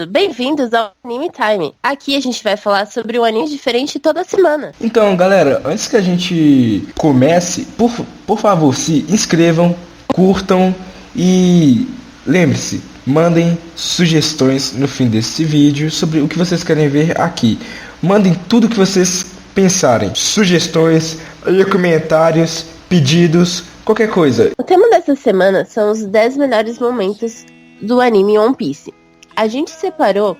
Bem-vindos ao Anime Time. Aqui a gente vai falar sobre um anime diferente toda semana. Então, galera, antes que a gente comece, por favor, se inscrevam, curtam e lembre-se, mandem sugestões no fim desse vídeo sobre o que vocês querem ver aqui. Mandem tudo o que vocês pensarem, sugestões, comentários, pedidos, qualquer coisa. O tema dessa semana são os 10 melhores momentos do anime One Piece. A gente separou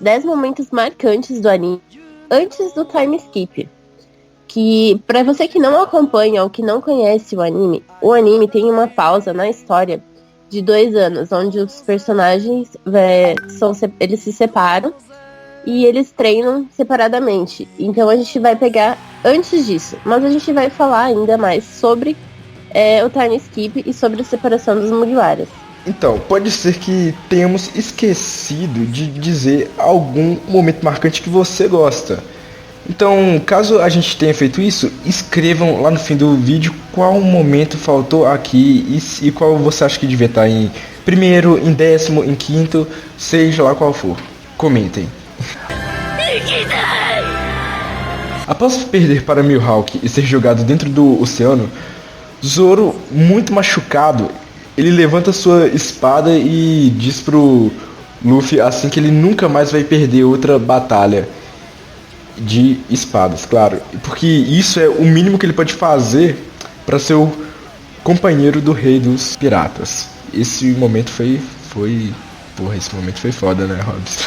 10 momentos marcantes do anime antes do time skip. Que, pra você que não acompanha ou que não conhece o anime tem uma pausa na história de 2 anos, onde os personagens eles se separam e eles treinam separadamente. Então a gente vai pegar antes disso, mas a gente vai falar ainda mais sobre o time skip e sobre a separação dos Mugiwaras. Então, pode ser que tenhamos esquecido de dizer algum momento marcante que você gosta. Então, caso a gente tenha feito isso, escrevam lá no fim do vídeo qual momento faltou aqui e qual você acha que devia estar em primeiro, em 10º, em 5º, seja lá qual for. Comentem. Após perder para Mihawk e ser jogado dentro do oceano, Zoro, muito machucado, ele levanta sua espada e diz pro Luffy assim que ele nunca mais vai perder outra batalha de espadas, claro. Porque isso é o mínimo que ele pode fazer para ser o companheiro do rei dos piratas. Esse momento foi foda, né, Hobbs?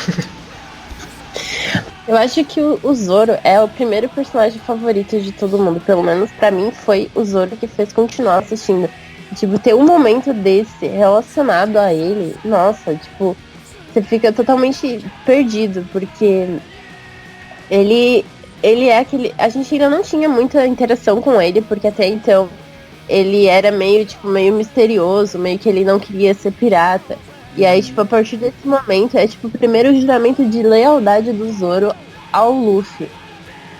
Eu acho que o Zoro é o primeiro personagem favorito de todo mundo. Pelo menos pra mim foi o Zoro que fez continuar assistindo. Tipo, ter um momento desse relacionado a ele, nossa, tipo, você fica totalmente perdido, porque ele é aquele... A gente ainda não tinha muita interação com ele, porque até então ele era meio misterioso, meio que ele não queria ser pirata. E aí, tipo, a partir desse momento, é tipo o primeiro juramento de lealdade do Zoro ao Luffy.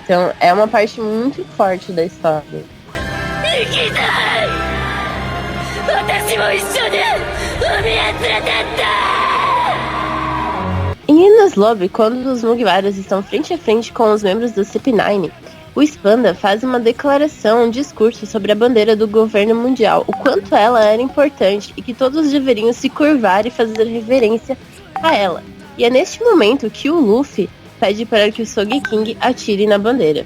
Então, é uma parte muito forte da história. Em Enies Lobby, quando os Mugiwaras estão frente a frente com os membros do CP9, o Spanda faz uma declaração, um discurso sobre a bandeira do governo mundial, o quanto ela era importante e que todos deveriam se curvar e fazer reverência a ela. E é neste momento que o Luffy pede para que o Sogeking atire na bandeira.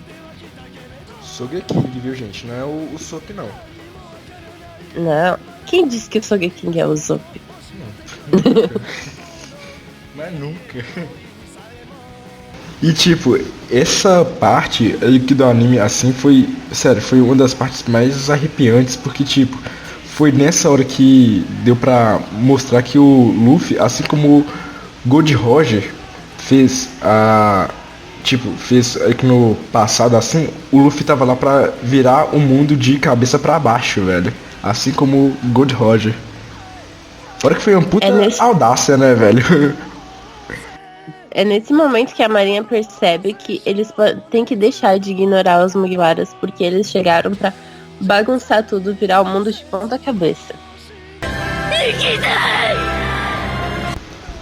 Sogeking, viu, gente? Não é o Sop, não. Não. Quem disse que o Sogeking é o Zop? Nunca. Mas nunca. E tipo, essa parte aqui do anime, assim, foi uma das partes mais arrepiantes, porque tipo, foi nessa hora que deu pra mostrar que o Luffy, assim como o Gold Roger fez aqui no passado, assim, o Luffy tava lá pra virar o mundo de cabeça pra baixo, velho. Assim como o Gold Roger. Fora que foi uma puta audácia, né, velho? É nesse momento que a Marinha percebe que eles têm que deixar de ignorar os Mugiwaras, porque eles chegaram pra bagunçar tudo, virar o mundo de ponta cabeça.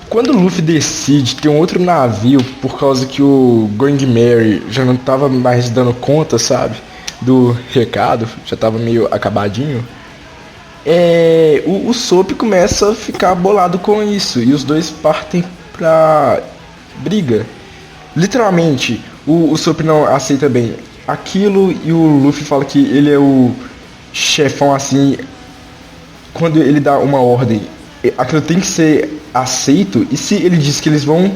Quando o Luffy decide ter um outro navio, por causa que o Going Merry já não tava mais dando conta, sabe, do recado, já tava meio acabadinho, o Sop começa a ficar bolado com isso, e os dois partem pra briga. Literalmente, o Sop não aceita bem aquilo, e o Luffy fala que ele é o chefão, assim, quando ele dá uma ordem, aquilo tem que ser aceito, e se ele diz que eles vão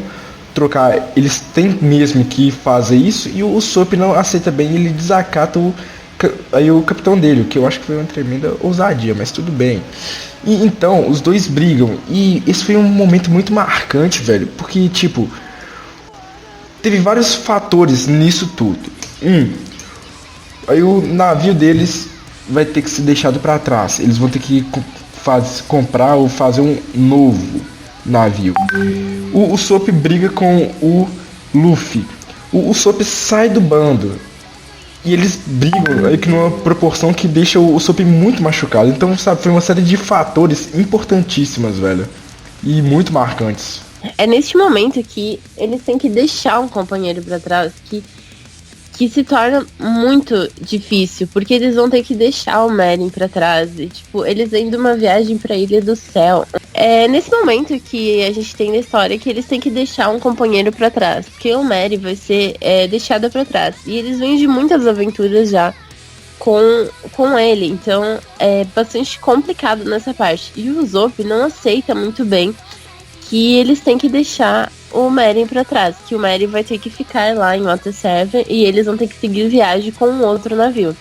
trocar, eles têm mesmo que fazer isso, e o Sop não aceita bem, ele desacata o capitão dele, o que eu acho que foi uma tremenda ousadia, mas tudo bem. E então, os dois brigam, e esse foi um momento muito marcante, velho, porque, tipo, teve vários fatores nisso tudo. Aí o navio deles vai ter que ser deixado pra trás, eles vão ter que comprar ou fazer um novo navio. O Sop briga com o Luffy. O Sop sai do bando. E eles brigam aí que numa proporção que deixa o Sop muito machucado. Então, sabe, foi uma série de fatores importantíssimas, velho. E muito marcantes. É neste momento que eles têm que deixar um companheiro pra trás que se torna muito difícil, porque eles vão ter que deixar o Merlin pra trás. E, tipo, eles vêm de uma viagem pra Ilha do Céu. É nesse momento que a gente tem na história que eles têm que deixar um companheiro pra trás, porque o Merry vai ser deixado pra trás. E eles vêm de muitas aventuras já com ele, então é bastante complicado nessa parte. E o Usopp não aceita muito bem que eles têm que deixar o Merry pra trás, que o Merry vai ter que ficar lá em Water 7 e eles vão ter que seguir viagem com um outro navio.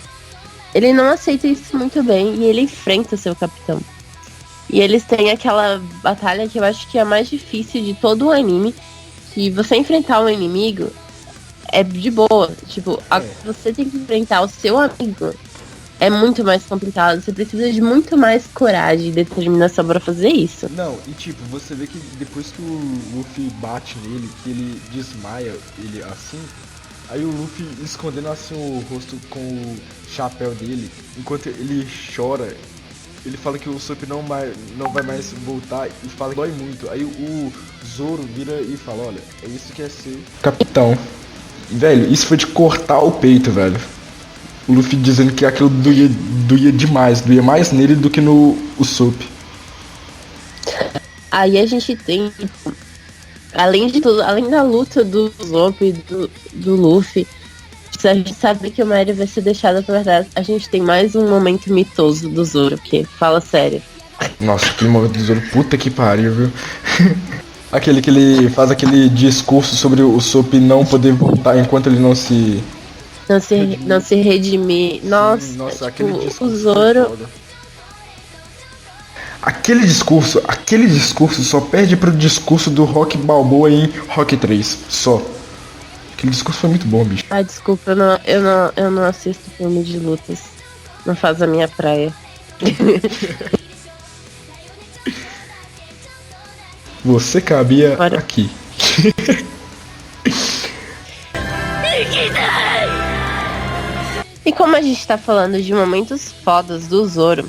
Ele não aceita isso muito bem e ele enfrenta seu capitão. E eles têm aquela batalha que eu acho que é a mais difícil de todo o anime, que você enfrentar um inimigo é de boa. Tipo, você tem que enfrentar o seu amigo. É muito mais complicado. Você precisa de muito mais coragem e determinação pra fazer isso. Não, e tipo, você vê que depois que o Luffy bate nele, que ele desmaia ele assim, aí o Luffy escondendo assim o rosto com o chapéu dele, enquanto ele chora, ele fala que o Sop não vai mais voltar e fala que dói muito. Aí o Zoro vira e fala, olha, é isso que é ser capitão. Velho, isso foi de cortar o peito, velho. O Luffy dizendo que aquilo doía demais, doía mais nele do que no Usopp. Aí a gente tem, além de tudo, além da luta do Usopp e do Luffy, a gente sabe que o Merry vai ser deixado pra trás. A gente tem mais um momento mitoso do Zoro, que fala sério. Nossa, aquele momento do Zoro, puta que pariu, viu? Aquele que ele faz aquele discurso sobre o Usopp não poder voltar enquanto ele não se redimir. Nossa, nossa, tipo, aquele discurso o Zoro. Aquele discurso só perde pro discurso do Rock Balboa em Rock 3. Só. Aquele discurso foi muito bom, bicho. Ai, desculpa, eu não assisto filme de lutas. Não faz a minha praia. Você cabia aqui. E como a gente tá falando de momentos fodas do Zoro,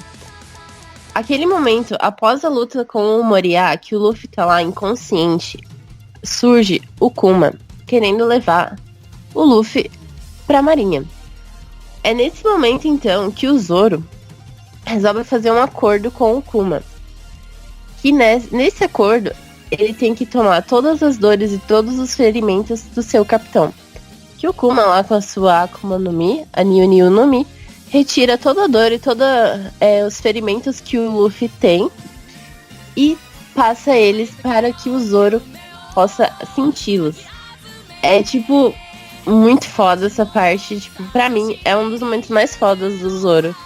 aquele momento, após a luta com o Moriá, que o Luffy tá lá inconsciente, surge o Kuma, querendo levar o Luffy pra marinha. É nesse momento, então, que o Zoro resolve fazer um acordo com o Kuma. Que nesse acordo, ele tem que tomar todas as dores e todos os ferimentos do seu capitão. Que o Kuma, lá com a sua Akuma no Mi, a Niu Niu no Mi, retira toda a dor e todos os ferimentos que o Luffy tem e passa eles para que o Zoro possa senti-los. É, tipo, muito foda essa parte. Tipo, pra mim, é um dos momentos mais fodas do Zoro.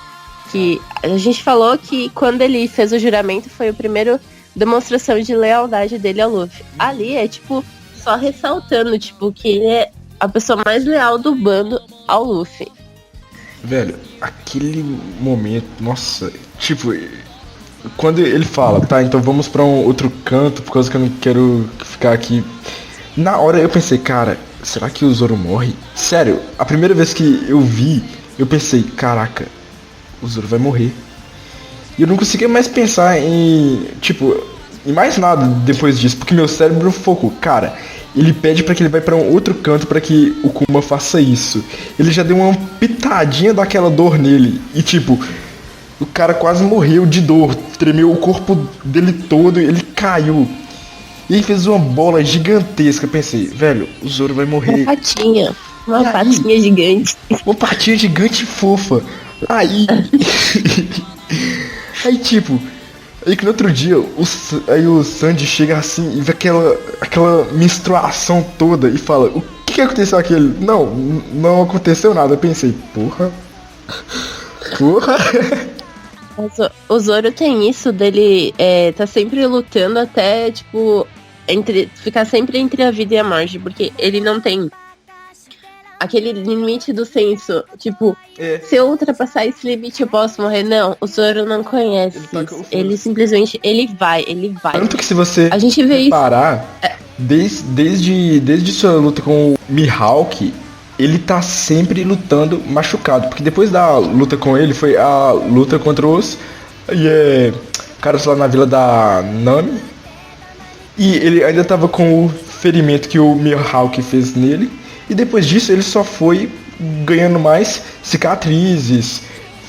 Que a gente falou que quando ele fez o juramento foi a primeira demonstração de lealdade dele ao Luffy. Ali é, tipo, só ressaltando, tipo, que ele é a pessoa mais leal do bando ao Luffy. Velho, aquele momento, nossa, tipo, quando ele fala, tá, então vamos pra um outro canto, por causa que eu não quero ficar aqui. Na hora eu pensei, cara, será que o Zoro morre? Sério, a primeira vez que eu vi, eu pensei, caraca, o Zoro vai morrer. E eu não conseguia mais pensar em, tipo, em mais nada depois disso, porque meu cérebro focou, cara, ele pede pra que ele vá pra um outro canto pra que o Kuma faça isso. Ele já deu uma pitadinha daquela dor nele. E tipo, o cara quase morreu de dor. Tremeu o corpo dele todo, ele caiu. E aí fez uma bola gigantesca. Eu pensei, velho, o Zoro vai morrer. Uma patinha gigante. Uma patinha gigante e fofa. Aí... aí tipo... Aí que no outro dia, aí o Sanji chega assim e vê aquela menstruação toda e fala, o que aconteceu aqui? Ele, não aconteceu nada. Eu pensei, porra. Mas o Zoro tem isso dele tá sempre lutando até, tipo, ficar sempre entre a vida e a morte, porque ele não tem aquele limite do senso, tipo, se eu ultrapassar esse limite eu posso morrer. Não, o Zoro não conhece isso. Ele simplesmente, ele vai. Tanto que se você a gente vê parar, desde sua luta com o Mihawk, ele tá sempre lutando machucado. Porque depois da luta com ele foi a luta contra os caras lá na vila da Nami. E ele ainda tava com o ferimento que o Mihawk fez nele. E depois disso ele só foi ganhando mais cicatrizes,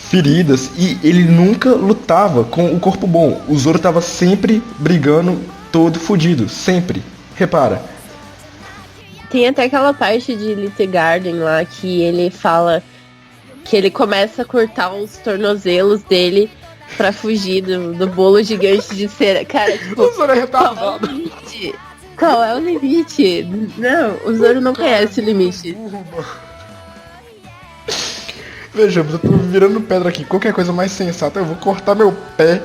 feridas. E ele nunca lutava com o corpo bom. O Zoro tava sempre brigando todo fudido. Sempre. Repara. Tem até aquela parte de Little Garden lá que ele fala que ele começa a cortar os tornozelos dele pra fugir do bolo gigante de cera. Cara, tipo, O Zoro é retardado. Qual é o limite? Não, o Zoro não conhece o limite. Veja, eu tô virando pedra aqui. Qualquer coisa mais sensata, eu vou cortar meu pé.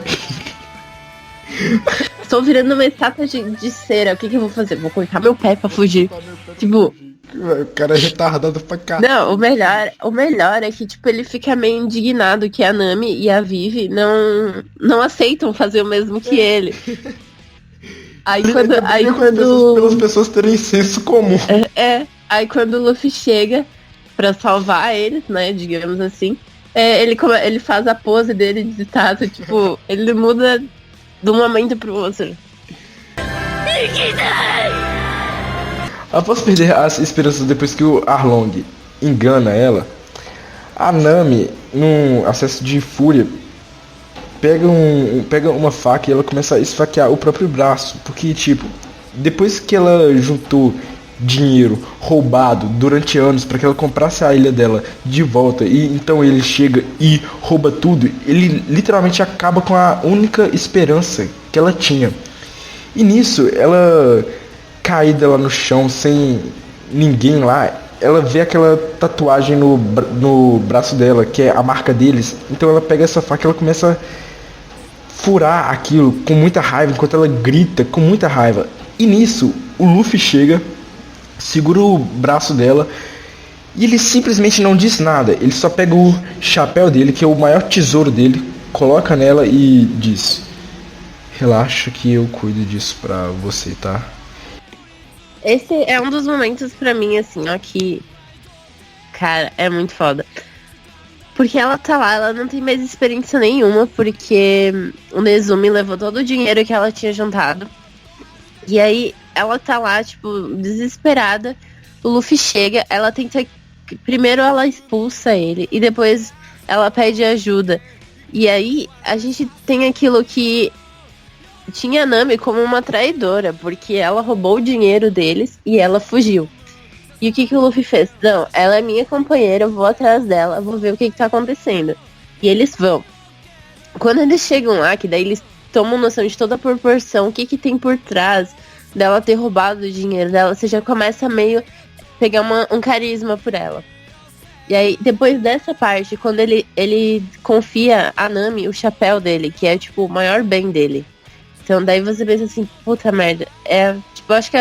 Estou virando uma estátua de cera. O que eu vou fazer? Vou cortar meu pé pra fugir. Tipo, O cara é retardado pra caralho. não, o melhor é que, tipo, ele fica meio indignado que a Nami e a Vivi não aceitam fazer o mesmo que ele. Aí quando Pelas pessoas terem senso comum. aí quando o Luffy chega pra salvar eles, né, digamos assim, ele faz a pose dele de estátua, tipo, ele muda de um momento pro outro. Após perder as esperanças depois que o Arlong engana ela, a Nami, num acesso de fúria, pega uma faca e ela começa a esfaquear o próprio braço. Porque, tipo, depois que ela juntou dinheiro roubado durante anos para que ela comprasse a ilha dela de volta, e então ele chega e rouba tudo, ele literalmente acaba com a única esperança que ela tinha. E nisso, ela caída lá no chão, sem ninguém lá, ela vê aquela tatuagem no braço dela, que é a marca deles. Então ela pega essa faca e ela começa a furar aquilo com muita raiva, enquanto ela grita com muita raiva. E nisso, o Luffy chega, segura o braço dela e ele simplesmente não diz nada. Ele só pega o chapéu dele, que é o maior tesouro dele, coloca nela e diz: relaxa que eu cuido disso pra você, tá? Esse é um dos momentos pra mim, assim, ó, que, cara, é muito foda. Porque ela tá lá, ela não tem mais experiência nenhuma, porque o Nezumi levou todo o dinheiro que ela tinha juntado. E aí, ela tá lá, tipo, desesperada. O Luffy chega, ela tenta... Primeiro ela expulsa ele, e depois ela pede ajuda. E aí, a gente tem aquilo que tinha a Nami como uma traidora, porque ela roubou o dinheiro deles e ela fugiu. E o que o Luffy fez? Não, ela é minha companheira, eu vou atrás dela, vou ver o que tá acontecendo. E eles vão. Quando eles chegam lá, que daí eles tomam noção de toda a proporção, o que tem por trás dela ter roubado o dinheiro dela, você já começa a meio pegar um carisma por ela. E aí, depois dessa parte, quando ele confia a Nami o chapéu dele, que é, tipo, o maior bem dele. Então, daí você pensa assim, puta merda. Tipo, eu acho que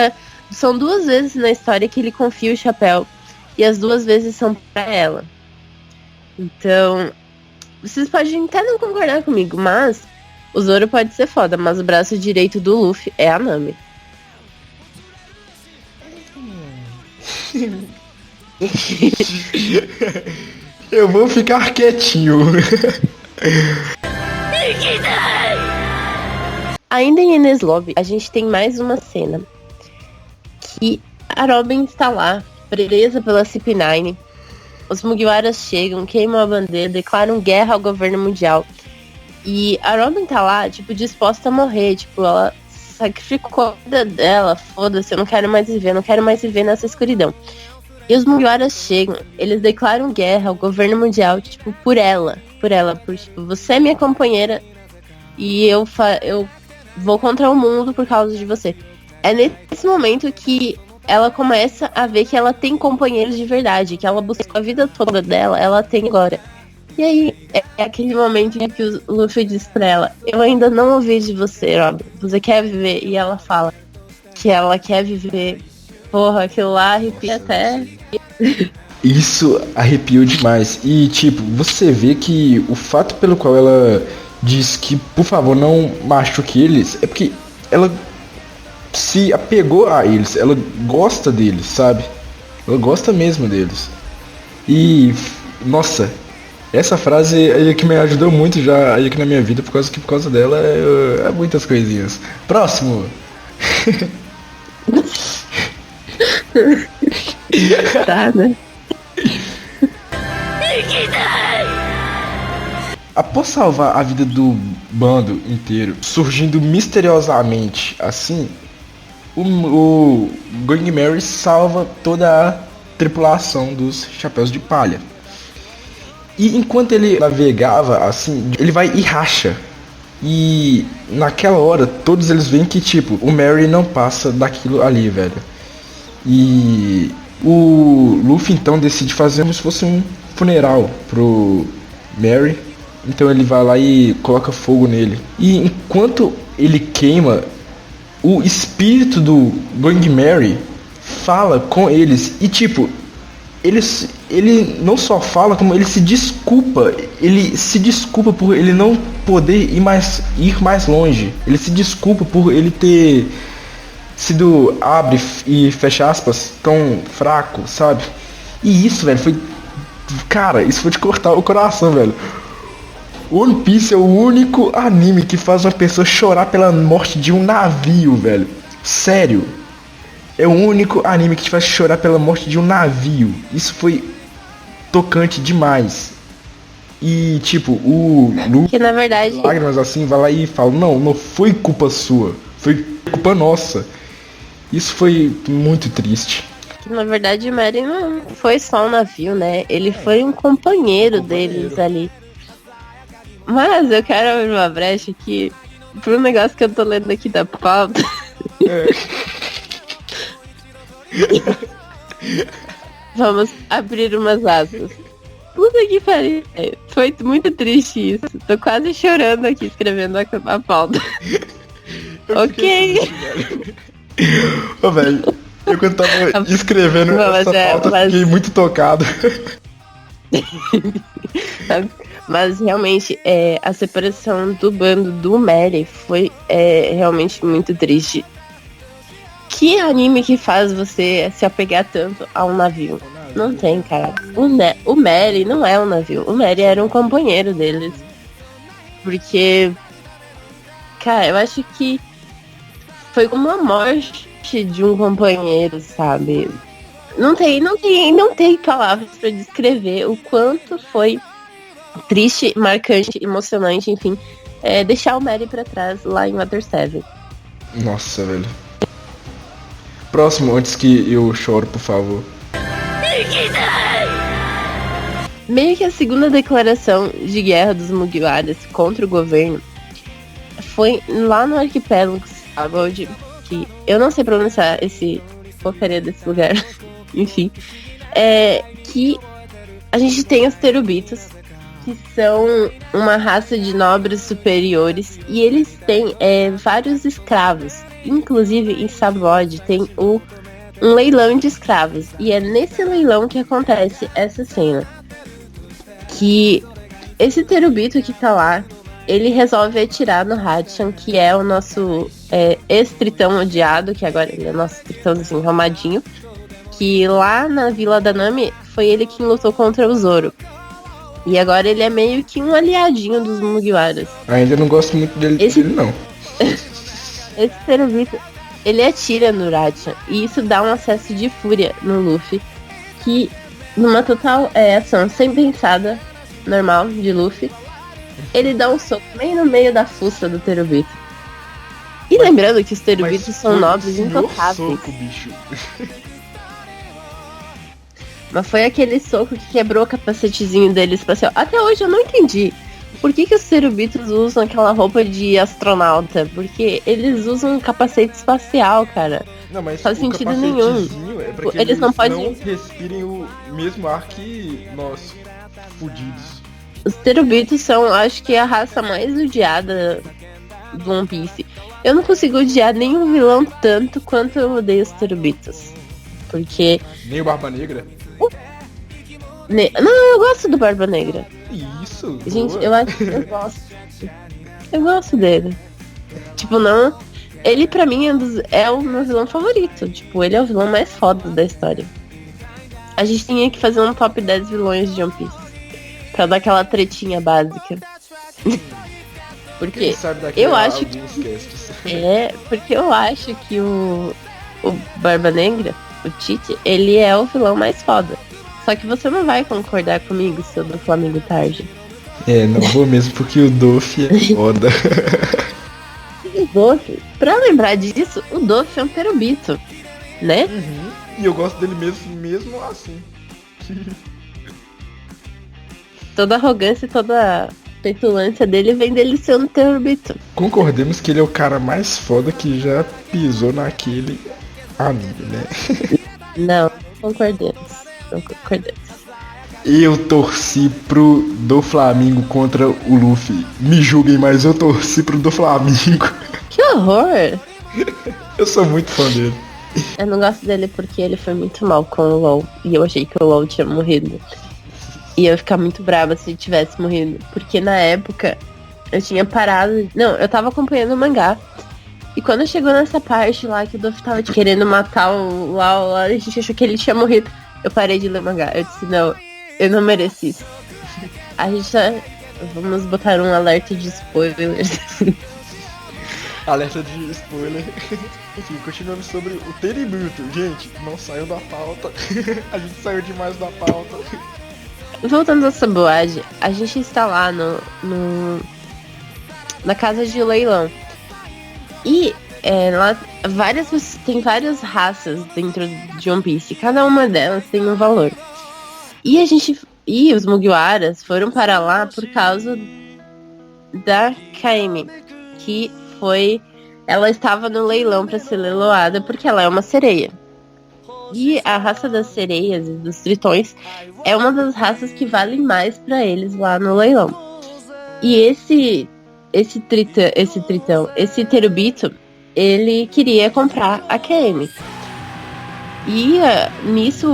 são 2 vezes na história que ele confia o chapéu. E as 2 vezes são pra ela. Então, vocês podem até não concordar comigo, mas o Zoro pode ser foda, mas o braço direito do Luffy é a Nami. Eu vou ficar quietinho. Ainda em Enies Lobby, a gente tem mais uma cena que a Robin está lá, presa pela CP9. Os Mugiwaras chegam, queimam a bandeira, declaram guerra ao governo mundial. E a Robin tá lá, tipo, disposta a morrer. Tipo, ela sacrificou a vida dela. Foda-se, eu não quero mais viver nessa escuridão. E os Mugiwaras chegam, eles declaram guerra ao governo mundial, tipo, por ela, por tipo, você é minha companheira e eu vou contra o mundo por causa de você. É nesse momento que ela começa a ver que ela tem companheiros de verdade, que ela buscou a vida toda dela, ela tem agora. E aí, é aquele momento em que o Luffy diz pra ela: eu ainda não ouvi de você, Robin, você quer viver? E ela fala que ela quer viver. Porra, aquilo lá arrepia até. Isso arrepiou demais. E, tipo, você vê que o fato pelo qual ela diz que, por favor, não machuque eles, é porque ela se apegou a eles, ela gosta deles, sabe? Ela gosta mesmo deles. E, nossa, essa frase aí que me ajudou muito já aí aqui na minha vida, por causa dela é muitas coisinhas. Próximo! Tá, né? Após salvar a vida do bando inteiro, surgindo misteriosamente assim, o Going Mary salva toda a tripulação dos Chapéus de Palha. E enquanto ele navegava assim, ele vai e racha. E naquela hora, todos eles veem que, tipo, o Mary não passa daquilo ali, velho. E o Luffy então decide fazer como se fosse um funeral pro Mary. Então ele vai lá e coloca fogo nele. E enquanto ele queima, o espírito do Going Mary fala com eles. E tipo, ele não só fala, como ele se desculpa. Ele se desculpa por ele não poder ir mais longe. Ele se desculpa por ele ter sido, abre e fecha aspas, tão fraco, sabe? E isso, velho, foi... Cara, isso foi de cortar o coração, velho. One Piece é o único anime que faz uma pessoa chorar pela morte de um navio, velho. Sério. É o único anime que te faz chorar pela morte de um navio. Isso foi tocante demais. E tipo, o Luffy, Que na verdade, lágrimas assim, vai lá e fala: não foi culpa sua, foi culpa nossa. Isso foi muito triste. o Mary não foi só um navio, né? Ele foi um companheiro deles ali. Mas eu quero abrir uma brecha aqui pro negócio que eu tô lendo aqui da pauta. Vamos abrir umas aspas. Puta que pariu. Foi muito triste isso. Tô quase chorando aqui escrevendo a pauta. Ok. Ô, velho, eu quando tava escrevendo essa pauta, fiquei muito tocado. Mas realmente, a separação do bando do Mary foi realmente muito triste. Que anime que faz você se apegar tanto a um navio? Não tem, cara. O Mary não é um navio. O Mary era um companheiro deles. Porque, cara, eu acho que foi como a morte de um companheiro, sabe? Não tem palavras pra descrever o quanto foi triste, marcante, emocionante, enfim, deixar o Mary pra trás lá em Water 7. Nossa, velho. Próximo, antes que eu choro, por favor. Meio que a segunda declaração de guerra dos Mugiwaras contra o governo foi lá no arquipélago Sabaody, que eu não sei pronunciar esse porcaria desse lugar, enfim, que a gente tem os Terubitos, que são uma raça de nobres superiores, e eles têm vários escravos. Inclusive em Sabaody tem um leilão de escravos, e é nesse leilão que acontece essa cena. Que esse Terubito que tá lá, ele resolve atirar no Hachan, que é o nosso ex-tritão odiado, que agora ele é nosso tritãozinho arrumadinho, que lá na Vila da Nami foi ele quem lutou contra o Zoro. E agora ele é meio que um aliadinho dos Mugiwaras. Ainda não gosto muito dele, não. Esse Terubito, ele atira no Hachan, e isso dá um acesso de fúria no Luffy, que numa total ação sem pensada, normal, de Luffy, ele dá um soco bem no meio da fuça do Terubito. E lembrando que os Terubitos são nobres intocáveis. Soco, bicho. Mas foi aquele soco que quebrou o capacetezinho dele espacial. Até hoje eu não entendi por que os Terubitos usam aquela roupa de astronauta. Porque eles usam um capacete espacial, cara. Não, mas faz sentido nenhum. É pra que eles não podem respirem o mesmo ar que nós, fudidos. Os Terubitos são, acho que, a raça mais odiada do One Piece. Eu não consigo odiar nenhum vilão tanto quanto eu odeio os Terubitos. Porque... Nem o Barba Negra? Não, eu gosto do Barba Negra. Isso. Gente, boa. eu acho que eu gosto. Eu gosto dele. Tipo, não Ele, pra mim, é o meu vilão favorito. Tipo, ele é o vilão mais foda da história. A gente tinha que fazer um top 10 vilões de One Piece. Pra dar aquela tretinha básica. Porque eu acho que... porque eu acho que o Barba Negra, o Tite, ele é o vilão mais foda. Só que você não vai concordar comigo, seu do Flamengo Tarde. Não vou mesmo, porque o Doff é foda. O Doff, pra lembrar disso, o Doff é um perubito, né? Uhum. E eu gosto dele mesmo assim. Toda a arrogância e toda a petulância dele vem dele ser um perubito. Concordemos que ele é o cara mais foda que já pisou naquele anime, né? Não concordemos. Eu torci pro do Flamengo contra o Luffy. Me julguem, mas eu torci pro do Flamengo. Que horror! Eu sou muito fã dele. Eu não gosto dele porque ele foi muito mal com o LOL. E eu achei que o LOL tinha morrido. E eu ia ficar muito brava se ele tivesse morrido. Porque na época eu tinha parado. Não, eu tava acompanhando o mangá. E quando chegou nessa parte lá que o Duff tava querendo matar o LOL, a gente achou que ele tinha morrido. Eu parei de ler mangá. Eu disse, não, eu não mereci isso. A gente tá... Vamos botar um alerta de spoilers. Alerta de spoiler. Enfim, continuando sobre o Teributo. Gente, não saiu da pauta. A gente saiu demais da pauta. Voltando à Sabuade, a gente está lá na casa de leilão. E lá tem várias raças dentro de One Piece. Cada uma delas tem um valor. E os Mugiwaras foram para lá por causa da Kaimi, que ela estava no leilão para ser leiloada porque ela é uma sereia. E a raça das sereias e dos tritões é uma das raças que valem mais para eles lá no leilão. E esse Terubito, ele queria comprar a Kaimi. E nisso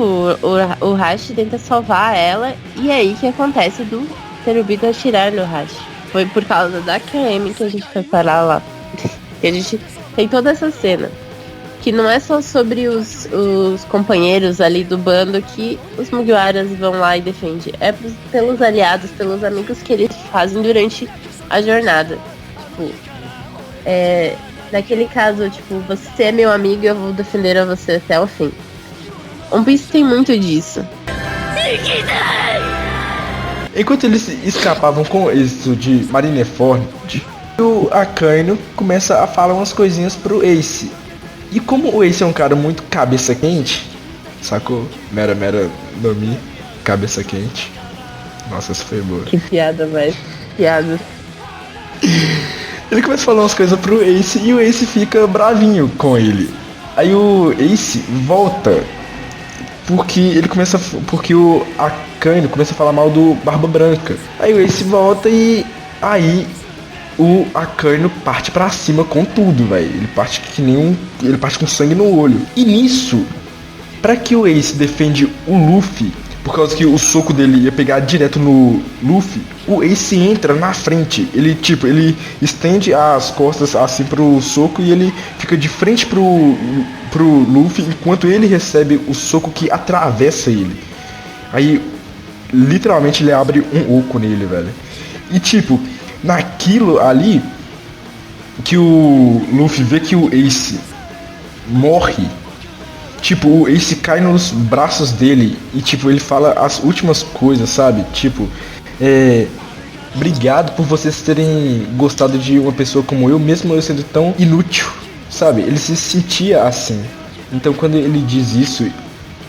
o Hashi tenta salvar ela, e é aí que acontece do Terubito atirar no Hashi. Foi por causa da Kaimi que a gente foi parar lá. E a gente tem toda essa cena. Que não é só sobre os companheiros ali do bando que os Mugiwaras vão lá e defendem. É pelos aliados, pelos amigos que eles fazem durante a jornada. Tipo, naquele caso, tipo, você é meu amigo e eu vou defender a você até o fim. One Piece tem muito disso. Enquanto eles escapavam com êxito de Marineford, o Akainu começa a falar umas coisinhas pro Ace. E como o Ace é um cara muito cabeça quente, sacou? Mera Nomi, cabeça quente. Nossa, essa foi boa. Que piada, velho. Piada. Ele começa a falar umas coisas pro Ace e o Ace fica bravinho com ele. Aí o Ace volta porque o Akainu começa a falar mal do Barba Branca. Aí o Ace volta e aí o Akainu parte pra cima com tudo, velho. Ele parte ele parte com sangue no olho. E nisso, pra que o Ace defende o Luffy, por causa que o soco dele ia pegar direto no Luffy, o Ace entra na frente. Ele estende as costas assim pro soco e ele fica de frente pro Luffy, enquanto ele recebe o soco que atravessa ele. Aí, literalmente, ele abre um oco nele, velho. E tipo, naquilo ali que o Luffy vê que o Ace morre, tipo, o Ace cai nos braços dele e tipo, ele fala as últimas coisas, sabe? Tipo, obrigado por vocês terem gostado de uma pessoa como eu, mesmo eu sendo tão inútil, sabe? Ele se sentia assim. Então quando ele diz isso,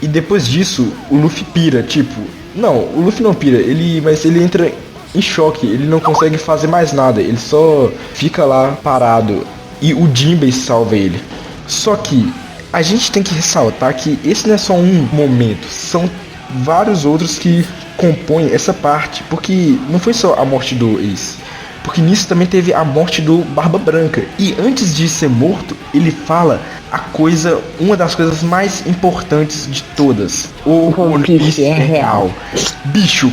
e depois disso o Luffy pira, tipo, não, o Luffy não pira, mas ele entra em choque, ele não consegue fazer mais nada, ele só fica lá parado e o Jinbei salva ele. Só que a gente tem que ressaltar que esse não é só um momento, são vários outros que compõem essa parte, porque não foi só a morte do Ace, porque nisso também teve a morte do Barba Branca, e antes de ser morto, ele fala uma das coisas mais importantes de todas: o One Piece é real. Bicho,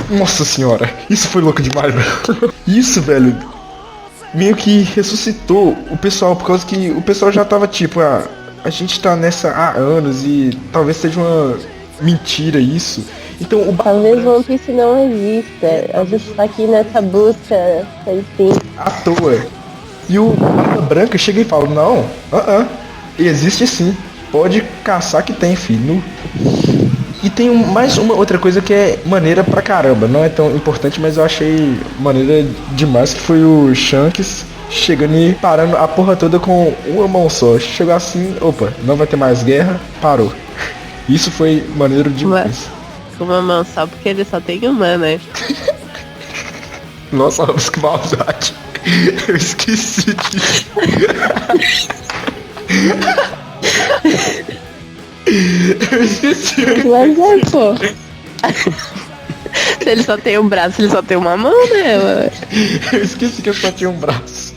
nossa senhora, isso foi louco demais, velho. Isso, velho, meio que ressuscitou o pessoal, por causa que o pessoal já tava tipo, a gente tá nessa há anos e talvez seja uma mentira isso. Então o Talvez One Piece não exista. A gente tá aqui nessa busca, assim. à toa. E o Barba Branca chega e fala, não, existe sim. Pode caçar que tem, filho. E tem mais uma outra coisa que é maneira pra caramba. Não é tão importante, mas eu achei maneira demais, que foi o Shanks chegando e parando a porra toda com uma mão só. Chegou assim, opa, não vai ter mais guerra, parou. Isso foi maneiro demais. Com uma mão só, porque ele só tem uma, né? Nossa, Ramos, que maldade. Eu esqueci disso. Eu esqueci. Mas é, pô. Se ele só tem um braço, ele só tem uma mão, né? Eu esqueci que eu só tinha um braço.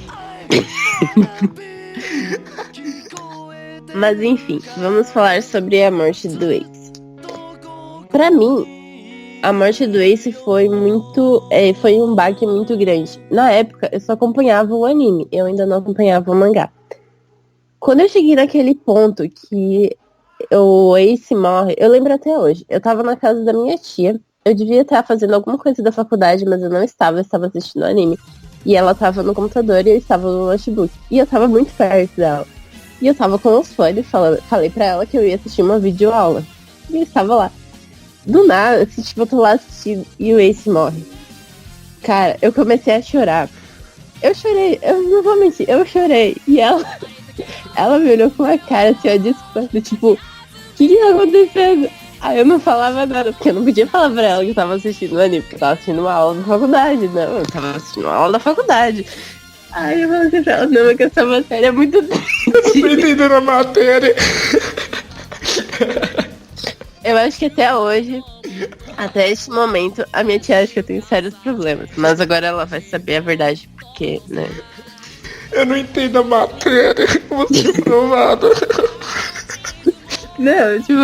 Mas enfim, vamos falar sobre a morte do Ace. Pra mim, a morte do Ace foi foi um baque muito grande. Na época, eu só acompanhava o anime, eu ainda não acompanhava o mangá. Quando eu cheguei naquele ponto que o Ace morre, eu lembro até hoje. Eu tava na casa da minha tia, eu devia estar fazendo alguma coisa da faculdade, mas eu não estava, eu estava assistindo anime. E ela tava no computador e eu estava no notebook. E eu tava muito perto dela. E eu tava com os fones, falei pra ela que eu ia assistir uma videoaula. E eu estava lá. Do nada, tipo, eu tô lá assistindo e o Ace morre. Cara, eu comecei a chorar. Eu chorei, eu não vou mentir, eu chorei. E ela me olhou com uma cara assim, ó, de espanto, tipo, o que tá acontecendo? Aí eu não falava nada, porque eu não podia falar pra ela que eu tava assistindo o anime, porque eu tava assistindo uma aula da faculdade. Não, eu tava assistindo uma aula da faculdade. Aí eu falei assim pra ela, não, é que essa matéria é muito triste. Eu tô entendendo a matéria. Eu acho que até hoje, até este momento, a minha tia acha que eu tenho sérios problemas. Mas agora ela vai saber a verdade, porque, né? Eu não entendo a matéria. Vou ser provado. Não, tipo,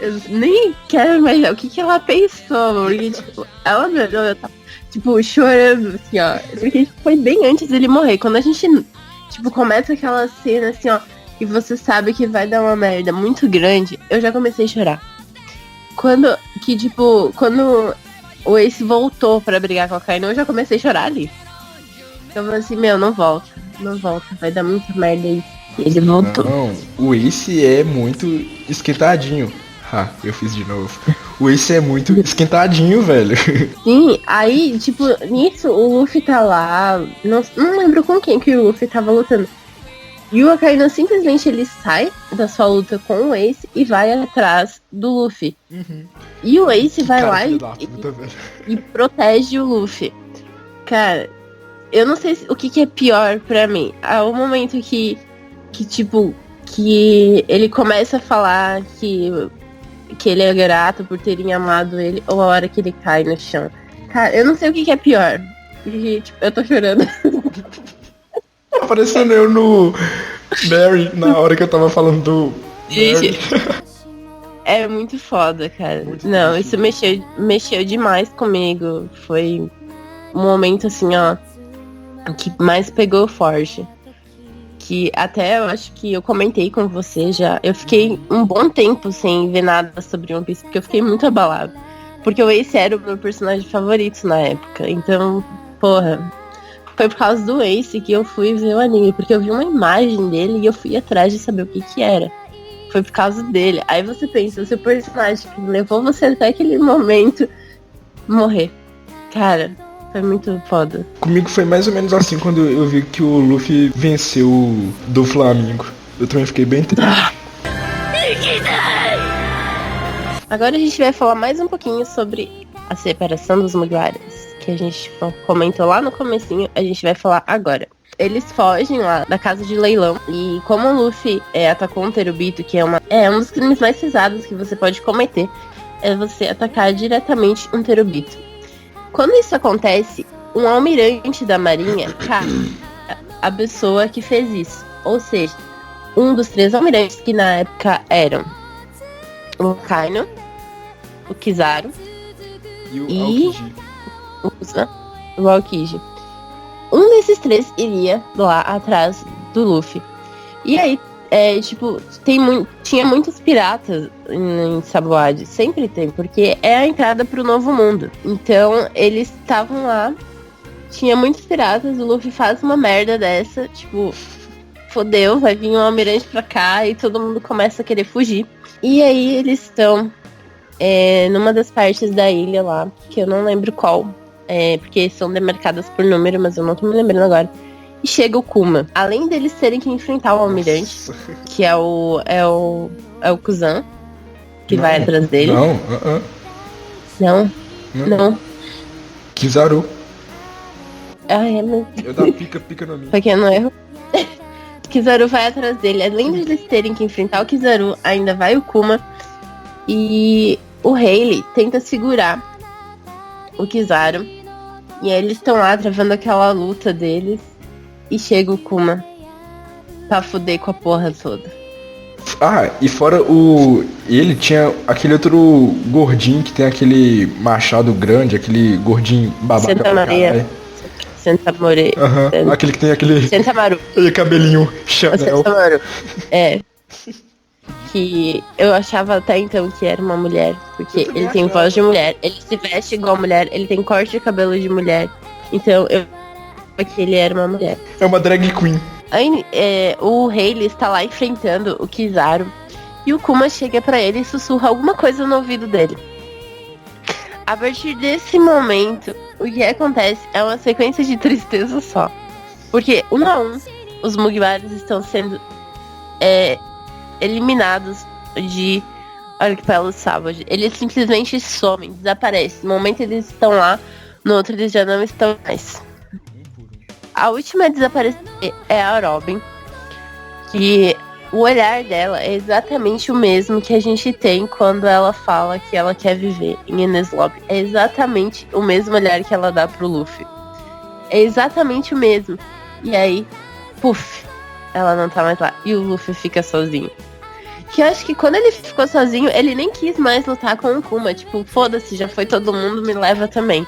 eu nem quero imaginar o que ela pensou, porque, tipo, ela me olhou, eu tava, tipo, chorando, assim, ó. Porque tipo, foi bem antes dele morrer. Quando a gente, tipo, começa aquela cena, assim, ó, e você sabe que vai dar uma merda muito grande, eu já comecei a chorar. Quando o Ace voltou pra brigar com a Kaino, eu já comecei a chorar ali. Eu falei assim, meu, não volta, vai dar muita merda aí. E ele voltou. Não, o Ace é muito esquentadinho. Eu fiz de novo. O Ace é muito esquentadinho, velho. Sim, aí, tipo, nisso o Luffy tá lá. Não lembro com quem que o Luffy tava lutando. E o Akainu simplesmente ele sai da sua luta com o Ace e vai atrás do Luffy. Uhum. E o Ace vai Cara, lá e protege o Luffy. Cara, eu não sei o que é pior pra mim. O momento que ele começa a falar que ele é grato por terem amado ele, ou a hora que ele cai no chão. Cara, eu não sei o que é pior. Porque, tipo, eu tô chorando. Aparecendo eu no Barry na hora que eu tava falando do Gente, é muito foda, cara. Não, isso mexeu demais comigo. Foi um momento assim, ó, que mais pegou forte. Que até eu acho que eu comentei com você já. Eu fiquei um bom tempo sem ver nada sobre One Piece, porque eu fiquei muito abalado. Porque o Ace era o meu personagem favorito na época. Então, porra, foi por causa do Ace que eu fui ver o anime. Porque eu vi uma imagem dele e eu fui atrás de saber o que era. Foi por causa dele. Aí você pensa, o seu personagem que levou você até aquele momento morrer. Cara, foi muito foda. Comigo foi mais ou menos assim quando eu vi que o Luffy venceu do Flamengo. Eu também fiquei bem triste. Agora a gente vai falar mais um pouquinho sobre a separação dos Mugiwaras, que a gente comentou lá no comecinho, a gente vai falar agora. Eles fogem lá da casa de leilão e como o Luffy atacou um Terubito, que é um dos crimes mais pesados que você pode cometer, é você atacar diretamente um Terubito. Quando isso acontece, um almirante da marinha cai a pessoa que fez isso. Ou seja, um dos 3 almirantes que na época eram o Kaino, o Kizaru e o Aokiji. Um desses 3 iria lá atrás do Luffy. E aí, tinha muitos piratas em Sabuade. Sempre tem, porque é a entrada pro Novo Mundo. Então, eles estavam lá. Tinha muitos piratas, o Luffy faz uma merda dessa, tipo, fodeu, vai vir um almirante pra cá e todo mundo começa a querer fugir. E aí eles estão numa das partes da ilha lá, que eu não lembro qual, porque são demarcadas por número, mas eu não tô me lembrando agora. E chega o Kuma. Além deles terem que enfrentar o almirante, que é o Kuzan, que vai atrás dele. Não. Kizaru. Ai, é meu... Eu dou pica no mim. Pequeno erro. Kizaru vai atrás dele. Além de eles terem que enfrentar o Kizaru, ainda vai o Kuma. E o Rayleigh tenta segurar o Kizaru. E aí eles estão lá travando aquela luta deles. E chega o Kuma pra fuder com a porra toda. E fora ele tinha aquele outro gordinho que tem aquele machado grande, aquele gordinho babaca. Santa Maria. Santa Maria. Aquele que tem aquele. Santa Maru. Cabelinho Chanel. Santa Maru. Que eu achava até então que era uma mulher. Porque ele tem voz de mulher. Ele se veste igual mulher. Ele tem corte de cabelo de mulher. Então eu achava que ele era uma mulher. É uma drag queen. Aí, o Rayleigh está lá enfrentando o Kizaru. E o Kuma chega pra ele e sussurra alguma coisa no ouvido dele. A partir desse momento, o que acontece é uma sequência de tristeza só. Porque, um a um, os Mugiwaras estão sendo eliminados de Arquipélago Savage. Eles simplesmente somem, desaparecem. No momento eles estão lá, no outro eles já não estão mais. A última a desaparecer é a Robin. Que o olhar dela é exatamente o mesmo que a gente tem quando ela fala que ela quer viver em Enies Lobby. É exatamente o mesmo olhar que ela dá pro Luffy. É exatamente o mesmo. E aí, puf, ela não tá mais lá. E o Luffy fica sozinho. Que eu acho que quando ele ficou sozinho, ele nem quis mais lutar com o Kuma. Tipo, foda-se, já foi todo mundo, me leva também.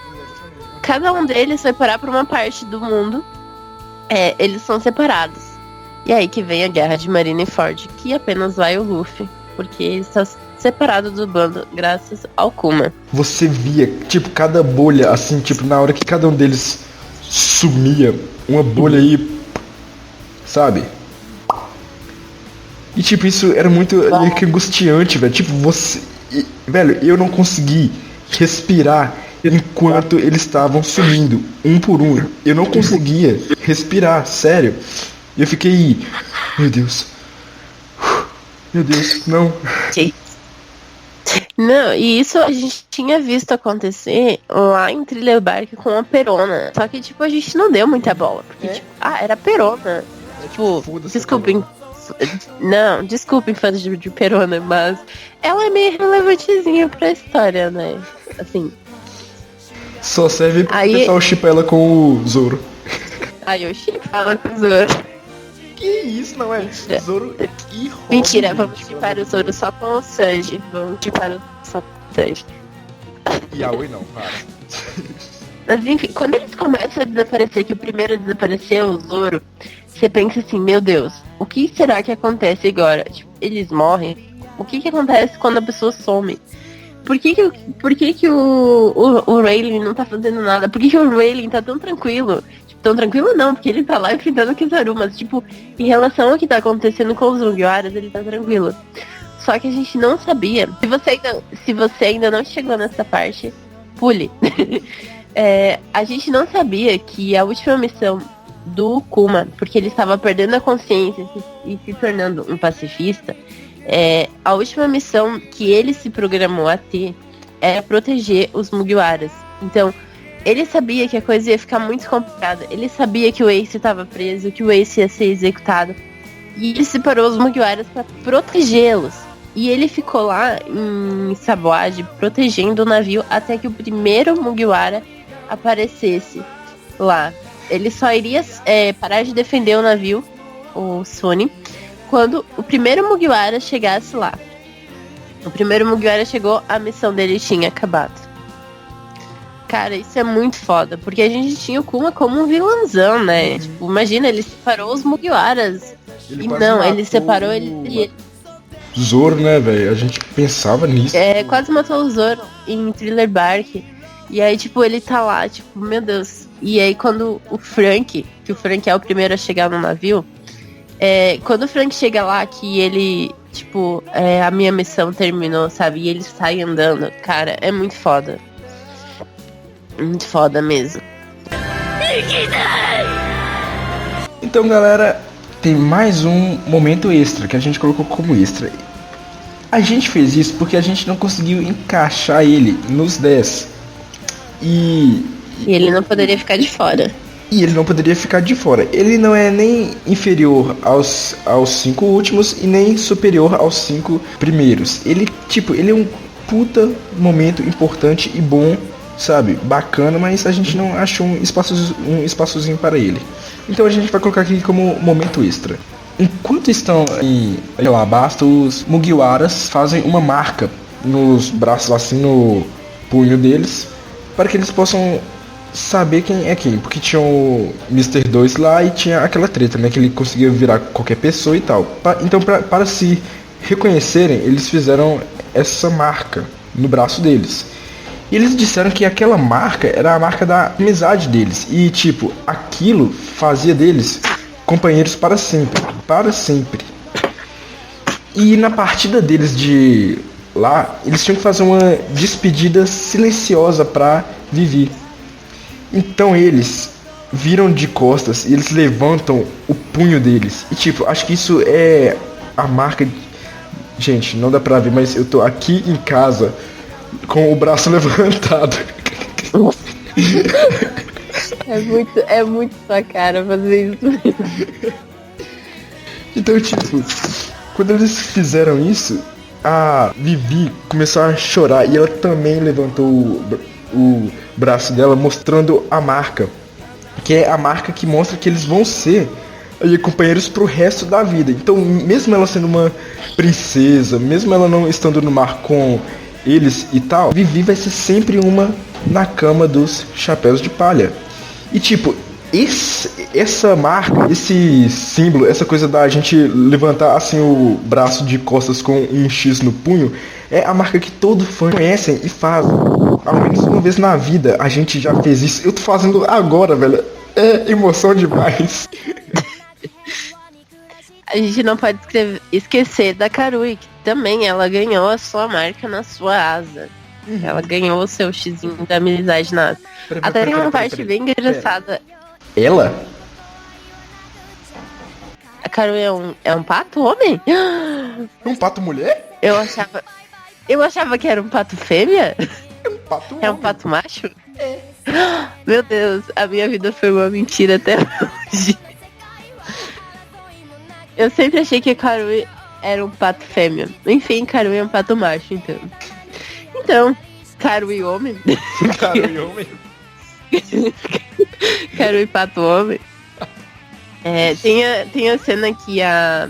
Cada um deles foi parar pra uma parte do mundo. Eles são separados. E aí que vem a guerra de Marineford, que apenas vai o Luffy, porque ele está separado do bando graças ao Kuma. Você via, tipo, cada bolha, assim, tipo, na hora que cada um deles sumia, uma bolha aí, sabe? E tipo, isso era muito meio que angustiante, velho. Tipo, velho, eu não consegui respirar enquanto eles estavam sumindo, um por um. Eu não conseguia respirar, sério. E eu fiquei... Meu Deus, não. Não, e isso a gente tinha visto acontecer lá em Thriller Bark com a Perona. Só que, tipo, a gente não deu muita bola. Porque, era Perona. Tipo, desculpem. Não, desculpem fãs de Perona, mas ela é meio relevantezinha pra história, né? Assim. Só serve pra pessoal chipar ela com o Zoro. Aí eu chipo ela com o Zoro. Que isso, não é? Zoro e Robin. Mentira, vamos chipar o Zoro só com o Sanji. Vamos chipar o só com o Sanji. Yaoi não, para. Mas enfim, quando eles começam a desaparecer, que o primeiro a desaparecer é o Zoro, você pensa assim, meu Deus, o que será que acontece agora? Tipo, eles morrem? O que acontece quando a pessoa some? Por que o Rayleigh não tá fazendo nada? Por que o Rayleigh tá tão tranquilo? Tipo, tão tranquilo não, porque ele tá lá enfrentando o Kizaru, mas tipo, em relação ao que tá acontecendo com os Mugiwaras, ele tá tranquilo. Só que a gente não sabia. Se você ainda não chegou nessa parte, pule. A gente não sabia que a última missão do Kuma, porque ele estava perdendo a consciência e se tornando um pacifista, a última missão que ele se programou a ter era proteger os Mugiwaras. Então, ele sabia que a coisa ia ficar muito complicada. Ele sabia que o Ace estava preso, que o Ace ia ser executado. E ele separou os Mugiwaras para protegê-los. E ele ficou lá em Sabuade protegendo o navio até que o primeiro Mugiwara aparecesse lá. Ele só iria parar de defender o navio, o Sony, quando o primeiro Mugiwara chegasse lá. O primeiro Mugiwara chegou, a missão dele tinha acabado. Cara, isso é muito foda, porque a gente tinha o Kuma como um vilãozão, né? Tipo, imagina, ele separou os Mugiwaras. Ele E quase não, ele matou separou ele. Zoro, né, velho? A gente pensava nisso. Quase matou o Zoro em Thriller Bark. E aí, tipo, ele tá lá, tipo, meu Deus. E aí, quando o Frank, que o Frank é o primeiro a chegar no navio, quando o Frank chega lá, que ele, tipo, a minha missão terminou, sabe? E ele sai andando, cara, é muito foda. Muito foda mesmo. Então, galera, tem mais um momento extra que a gente colocou como extra. A gente fez isso porque a gente não conseguiu encaixar ele nos 10. E ele não poderia ficar de fora. E ele não poderia ficar de fora. Ele não é nem inferior aos 5 últimos e nem superior aos 5 primeiros. Ele é um puta momento importante e bom, sabe? Bacana, mas a gente não achou um espaçozinho para ele. Então a gente vai colocar aqui como momento extra. Enquanto estão em Alabasta, os Mugiwaras fazem uma marca nos braços, assim, no punho deles, para que eles possam saber quem é quem. Porque tinha o Mr. 2 lá e tinha aquela treta, né? Que ele conseguia virar qualquer pessoa e tal. Então, para se reconhecerem, eles fizeram essa marca no braço deles. E eles disseram que aquela marca era a marca da amizade deles. E, tipo, aquilo fazia deles companheiros para sempre. Para sempre. E na partida deles de lá, eles tinham que fazer uma despedida silenciosa pra Vivi. Então eles viram de costas e eles levantam o punho deles. E, tipo, acho que isso é a marca... Gente, não dá pra ver, mas eu tô aqui em casa com o braço levantado. É muito sua cara fazer isso mesmo. Então, tipo, quando eles fizeram isso, a Vivi começou a chorar e ela também levantou o braço dela, mostrando a marca. Que é a marca que mostra que eles vão ser companheiros pro resto da vida. Então, mesmo ela sendo uma princesa, mesmo ela não estando no mar com eles e tal, Vivi vai ser sempre uma na cama dos chapéus de palha. E, tipo, essa marca, esse símbolo, essa coisa da gente levantar assim o braço de costas com um X no punho, é a marca que todo fã conhecem e faz. Ao menos uma vez na vida a gente já fez isso. Eu tô fazendo agora, velho. É emoção demais. A gente não pode esquecer da Karui, que também ela ganhou a sua marca na sua asa. Ela ganhou o seu xizinho da amizade na asa. Até tem uma parte bem engraçada. Ela? A Karui é um pato homem? Um pato mulher? Eu achava que era um pato fêmea. É um pato homem. É um pato macho? É. Meu Deus, a minha vida foi uma mentira até hoje. Eu sempre achei que a Karui era um pato fêmea. Enfim, Karui é um pato macho, então. Então, Karui homem. Karui homem. Karui pato homem. Tem a cena que a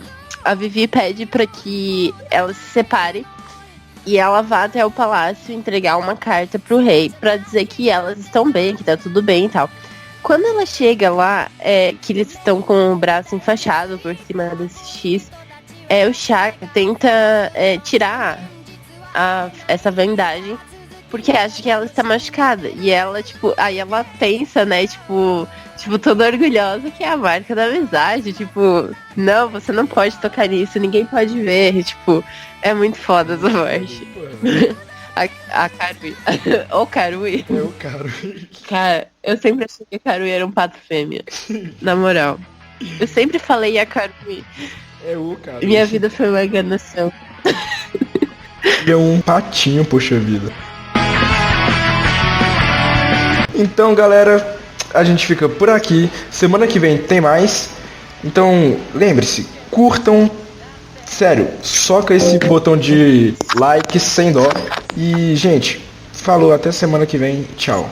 Vivi pede pra que ela se separe e ela vá até o palácio entregar uma carta pro rei pra dizer que elas estão bem, que tá tudo bem e tal. Quando ela chega lá, que eles estão com o braço enfaixado por cima desse X, o Shaka tenta tirar essa vendagem, porque acha que ela está machucada. E ela, tipo, aí ela pensa, né, tipo, toda orgulhosa que é a marca da amizade. Tipo, não, você não pode tocar nisso, ninguém pode ver. E, tipo, é muito foda essa parte. A Karui. O Karui. É o Karui. Cara, eu sempre achei que a Karui era um pato fêmea. Na moral. Eu sempre falei a Karui. É o Karui. Minha vida foi uma enganação. É um patinho, poxa vida. Então, galera, a gente fica por aqui. Semana que vem tem mais. Então, lembre-se, curtam. Sério, soca esse botão de like sem dó. E, gente, falou, até semana que vem. Tchau.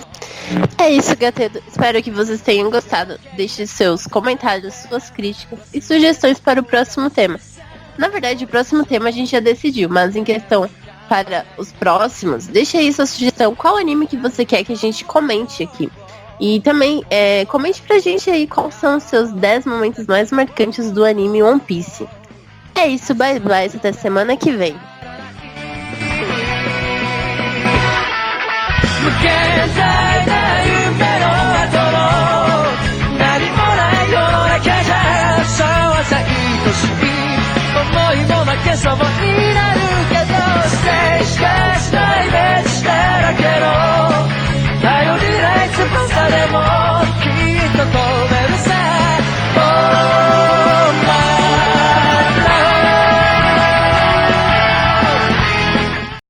É isso, Gatedo. Espero que vocês tenham gostado. Deixe seus comentários, suas críticas e sugestões para o próximo tema. Na verdade, o próximo tema a gente já decidiu, mas em questão para os próximos, deixa aí sua sugestão, qual anime que você quer que a gente comente aqui. E também, comente pra gente aí quais são os seus 10 momentos mais marcantes do anime One Piece. É isso, bye bye, até semana que vem. Can't